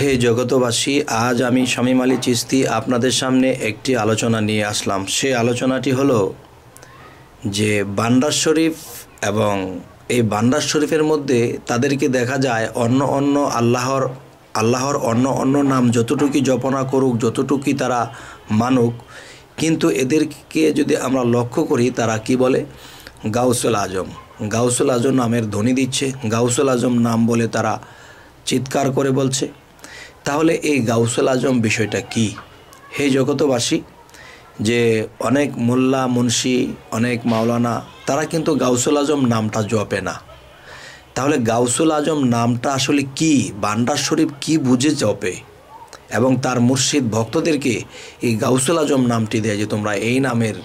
হে জগতবাসী, আজ আমি শামীম আলী চিশতি আপনাদের সামনে একটি আলোচনা নিয়ে আসলাম। সে আলোচনাটি হলো যে বান্দার শরীফ এবং এই বান্দার শরীফের মধ্যে তাদেরকে দেখা যায় অন্য আল্লাহর অন্য নাম যতটুকু জপনা করুক, যতটুকুই তারা মানুক, কিন্তু এদেরকে যদি আমরা লক্ষ্য করি তারা কি বলে? গাউসুল আজম। গাউসুল আজম নামের ধ্বনি দিচ্ছে, গাউসুল আজম নাম বলে তারা চিৎকার করে বলছে। তাহলে এই গাউসুল আজম বিষয়টা কি? হে জগতবাসী, যে অনেক মোল্লা মুন্সি, অনেক মাওলানা, তারা কিন্তু গাউসুল আজম নামটা জপে না। তাহলে গাউসুল আজম নামটা আসলে কি? বান্দার শরীফ কি বুঝে জপে এবং তার মুর্শিদ ভক্তদেরকে এই গাউসুল আজম নামটি দেয় যে তোমরা এই নামের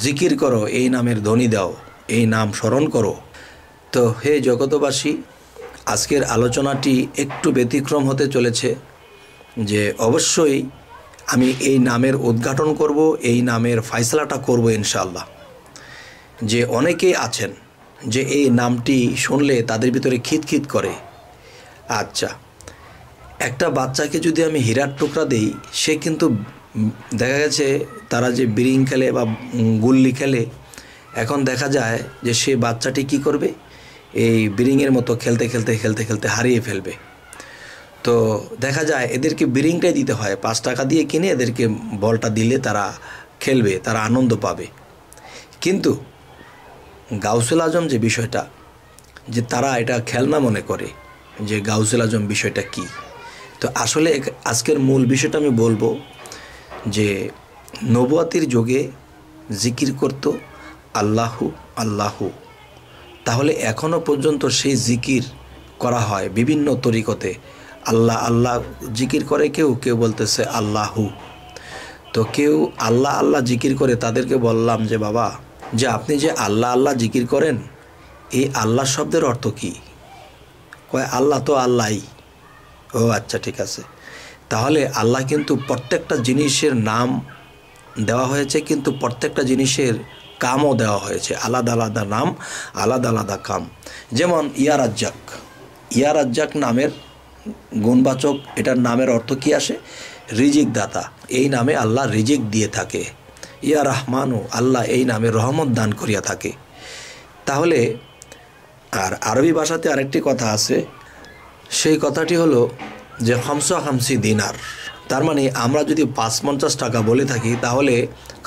জিকির করো, এই নামের ধ্বনি দাও, এই নাম স্মরণ করো। তো হে জগতবাসী, আজকের আলোচনাটি একটু ব্যতিক্রম হতে চলেছে, যে অবশ্যই আমি এই নামের উদ্ঘাটন করব, এই নামের ফয়সালাটা করব ইনশাআল্লাহ। যে অনেকেই আছেন যে এই নামটি শুনলে তাদের ভিতরে খিতখিত করে। আচ্ছা, একটা বাচ্চাকে যদি আমি হীরার টুকরা দেই, সে কিন্তু দেখা গেছে তারা যে বিরিং খেলে বা গুল্লি খেলে, এখন দেখা যায় যে সে বাচ্চাটি কি করবে? এই বিরিংয়ের মতো খেলতে খেলতে খেলতে খেলতে হারিয়ে ফেলবে। তো দেখা যায় এদেরকে বিরিংটাই দিতে হয়, 5 টাকা দিয়ে কিনে এদেরকে বলটা দিলে তারা খেলবে, তারা আনন্দ পাবে। কিন্তু গাউসুল আজম যে বিষয়টা, যে তারা এটা খেলনা মনে করে, যে গাউসুল আজম বিষয়টা কি। তো আসলে আজকের মূল বিষয়টা আমি বলবো যে নবুয়াতির যুগে জিকির করত আল্লাহু আল্লাহু, তাহলে এখনও পর্যন্ত সেই জিকির করা হয় বিভিন্ন তরিকতে। আল্লাহ আল্লাহ জিকির করে কেউ, কেউ বলতেছে আল্লাহু। তো কেউ আল্লাহ আল্লাহ জিকির করে, তাদেরকে বললাম যে বাবা, যে আপনি যে আল্লাহ আল্লাহ জিকির করেন, এই আল্লাহ শব্দের অর্থ কি? কয় আল্লাহ তো আল্লাহই। ও আচ্ছা, ঠিক আছে। তাহলে আল্লাহ কিন্তু প্রত্যেকটা জিনিসের নাম দেওয়া হয়েছে, কিন্তু প্রত্যেকটা জিনিসের কামও দেওয়া হয়েছে, আলাদা আলাদা নাম, আলাদা আলাদা কাম। যেমন ইয়া রাজ্জাক নামের গুণবাচক, এটার নামের অর্থ কি আসে? রিজিক দাতা। এই নামে আল্লাহ রিজিক দিয়ে থাকে। ইয়া রহমানু, আল্লাহ এই নামে রহমত দান করিয়া থাকে। তাহলে আর আরবি ভাষাতে আরেকটি কথা আছে, সেই কথাটি হলো যে খামসি দিনার। তার মানে আমরা যদি ৫৫ টাকা বলে থাকি, তাহলে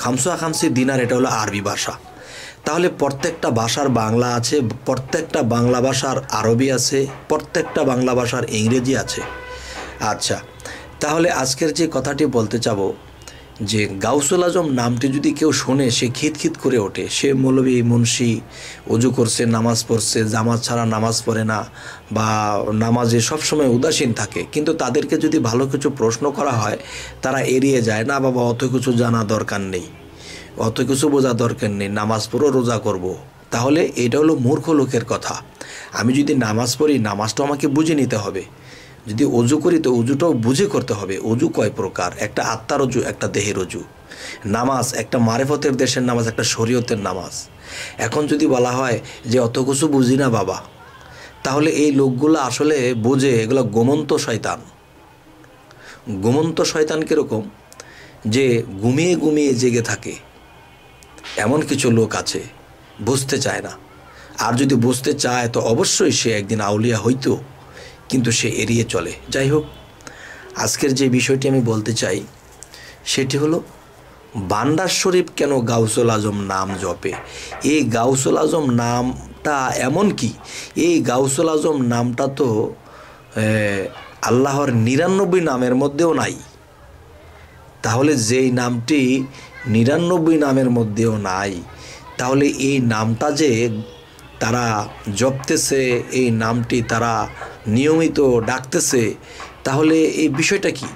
খামসি দিনার, এটা হলো আরবি ভাষা। তাহলে প্রত্যেকটা ভাষার বাংলা আছে, প্রত্যেকটা বাংলা ভাষার আরবি আছে, প্রত্যেকটা বাংলা ভাষার ইংরেজি আছে। আচ্ছা, তাহলে আজকের যে কথাটি বলতে চাবো, যে গাউসুল আজম নামটি যদি কেউ শোনে, সে খিতখিত করে ওঠে। সে মৌলবি মুন্সি, অজু করছে, নামাজ পড়ছে, জামাত ছাড়া নামাজ পড়ে না, বা নামাজে সবসময় উদাসীন থাকে, কিন্তু তাদেরকে যদি ভালো কিছু প্রশ্ন করা হয়, তারা এড়িয়ে যায়। না বাবা, অত কিছু জানা দরকার নেই, অত কিছু বোঝা দরকার নেই, নামাজ পড়ো, রোজা করব। তাহলে এটা হলো মূর্খ লোকের কথা। আমি যদি নামাজ পড়ি, নামাজটা আমাকে বুঝে নিতে হবে। যদি অজু করি, তো অজুটাও বুঝে করতে হবে। অজু কয় প্রকার? একটা আত্মার অজু, একটা দেহের অজু। নামাজ একটা মারেফতের দেশের নামাজ, একটা শরীয়তের নামাজ। এখন যদি বলা হয় যে অত কিছু বুঝি না বাবা, তাহলে এই লোকগুলো আসলে বোঝে, এগুলো গোমন্ত শয়তান। গোমন্ত শয়তান কীরকম? যে ঘুমিয়ে ঘুমিয়ে জেগে থাকে। এমন কিছু লোক আছে, বুঝতে চায় না। আর যদি বুঝতে চায়, তো অবশ্যই সে একদিন আউলিয়া হইতো, কিন্তু সে এড়িয়ে চলে। যাই হোক, আজকের যে বিষয়টি আমি বলতে চাই, সেটি হলো বান্দার শরীফ কেন গাউসুল আজম নাম জপে। এই গাউসুল আজম নামটা এমন কি, এই গাউসুল আজম নামটা তো আল্লাহর ৯৯ নামের মধ্যেও নাই। তাহলে যেই নামটি ৯৯ নামের মধ্যেও নাই, তাহলে এই নামটা যে তারা জপতেছে, এই নামটি তারা নিয়মিত ডাকতেছে, তাহলে এই বিষয়টা কি?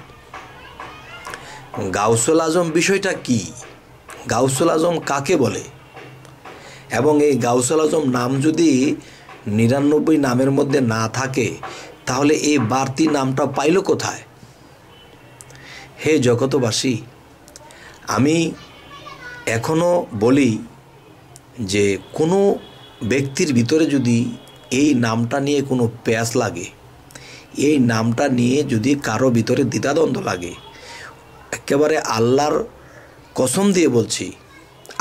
গাউসুল আজম বিষয়টা কি? গাউসুল আজম কাকে বলে? এবং এই গাউসুল আজম নাম যদি ৯৯ নামের মধ্যে না থাকে, তাহলে এই বাড়তি নামটা পাইল কোথায়? হে জগতবাসী, আমি এখনও বলি যে কোনো ব্যক্তির ভিতরে যদি এই নামটা নিয়ে কোনো প্যাঁচ লাগে, এই নামটা নিয়ে যদি কারো ভিতরে দ্বিধাদ্বন্দ্ব লাগে, একেবারে আল্লাহর কসম দিয়ে বলছি,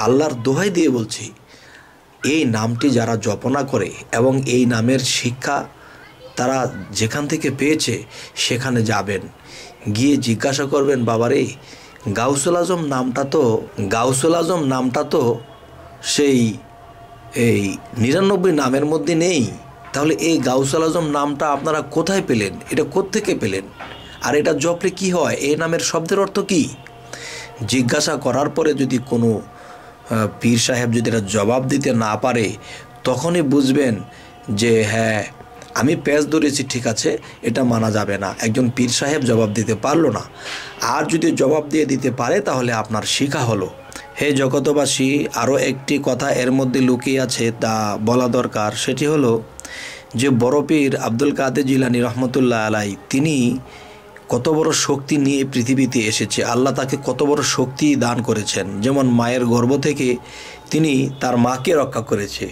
আল্লাহর দোহাই দিয়ে বলছি, এই নামটি যারা জপনা করে এবং এই নামের শিক্ষা তারা যেখান থেকে পেয়েছে সেখানে যাবেন, গিয়ে জিজ্ঞাসা করবেন, বাবারে গাউসুল আজম নামটা তো সেই 99 নামের মধ্যে নেই। তাহলে এই গাউসুল আজম নামটা আপনারা কোথায় পেলেন? এটা কোত্থেকে পেলেন? আর এটা জপলে কি হয়? এই নামের শব্দের অর্থ কি? জিজ্ঞাসা করার পরে যদি কোনো পীর সাহেব যদি এটা জবাব দিতে না পারে, তখনই বুঝবেন যে হ্যাঁ, আমি প্যাঁচ ধরেছি, ঠিক আছে, এটা মানা যাবে না। একজন পীর সাহেব জবাব দিতে পারলো না, আর যদি জবাব দিয়ে দিতে পারে তাহলে আপনার শিখা হলো। হে জগতবাসী, আরও একটি কথা এর মধ্যে লুকিয়ে আছে, তা বলা দরকার। সেটি হলো যে বড় পীর আব্দুল কাদের জিলানী রহমতুল্লাহ আলাই, তিনি কত বড় শক্তি নিয়ে পৃথিবীতে এসেছে, আল্লাহ তাকে কত বড় শক্তি দান করেছেন। যেমন মায়ের গর্ভ থেকে তিনি তার মাকে রক্ষা করেছে।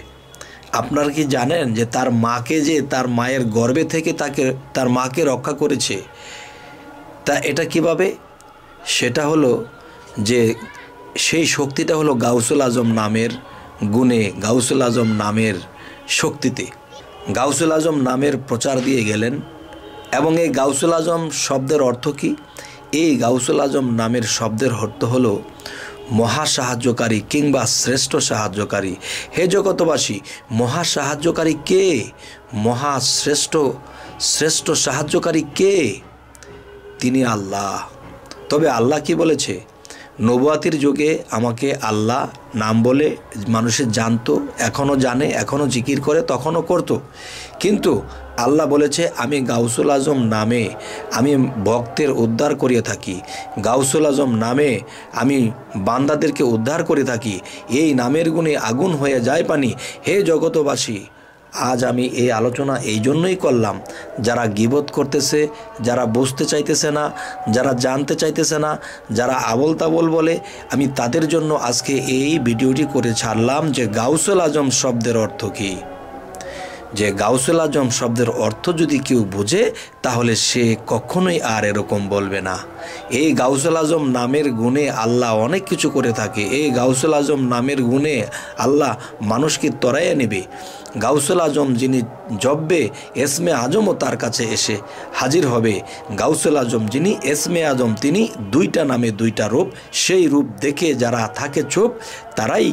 আপনারা কি জানেন যে তার মাকে, যে তার মায়ের গর্ভে থেকে তার মাকে রক্ষা করেছে? তা এটা কিভাবে? সেটা হলো যে সেই শক্তিটা হলো গাউসুল আজম নামের গুণে, গাউসুল আজম নামের শক্তিতে। গাউসুল আজম নামের প্রচার দিয়ে গেলেন। এবং এই গাউসুল আজম শব্দের অর্থ কি? এই গাউসুল আজম নামের শব্দের অর্থ হলো মহা সাহায্যকারী কিংবা শ্রেষ্ঠ সাহায্যকারী। হে জগতবাসী, মহা সাহায্যকারী কে? শ্রেষ্ঠ সাহায্যকারী কে? তিনি আল্লাহ। তবে আল্লাহ কি বলেছে? নবুয়াতির যুগে আমাকে আল্লাহ নাম বলে মানুষের জানতো, এখনও জানে, এখনও জিকির করে, তখনও করত। কিন্তু আল্লাহ বলেছে, আমি গাউসুল আজম নামে আমি ভক্তের উদ্ধার করিয়ে থাকি, গাউসুল আজম নামে আমি বান্দাদেরকে উদ্ধার করে থাকি, এই নামের গুণে আগুন হয়ে যায় পানি। হে জগতবাসী, আজ আমি এই আলোচনা এই জন্যই করলাম, যারা গীবত করতেছে, যারা বুঝতে চাইতেছে না, যারা জানতে চাইতেছে না, যারা আবল তাবল বলে, আমি তাদের জন্য আজকে এই ভিডিওটি করে ছাড়লাম যে গাউসুল আজম শব্দের অর্থ কী। যে গাউসুল আজম শব্দের অর্থ যদি কেউ বোঝে, তাহলে সে কখনোই আর এরকম বলবে না। এই গাউসুল আজম নামের গুণে আল্লাহ অনেক কিছু করে থাকে। এই গাউসুল আজম নামের গুণে আল্লাহ মানুষকে তরাইয়ে নেবে। গাউসুল আজম যিনি জপবে, এসমে আজমও তার কাছে এসে হাজির হবে। গাউসুল আজম যিনি এসমে আজম, তিনি 2টা নামে 2টা রূপ। সেই রূপ দেখে যারা থাকে চুপ, তারাই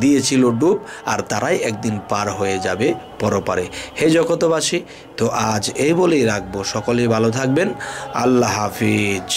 দিয়েছিল ডুব, আর তারাই একদিন পার হয়ে যাবে পরপারে। হে জগতবাসী, তো আজ এই বলেই রাখবো। সকলেই ভালো থাকবেন। আল্লাহ হাফিজ।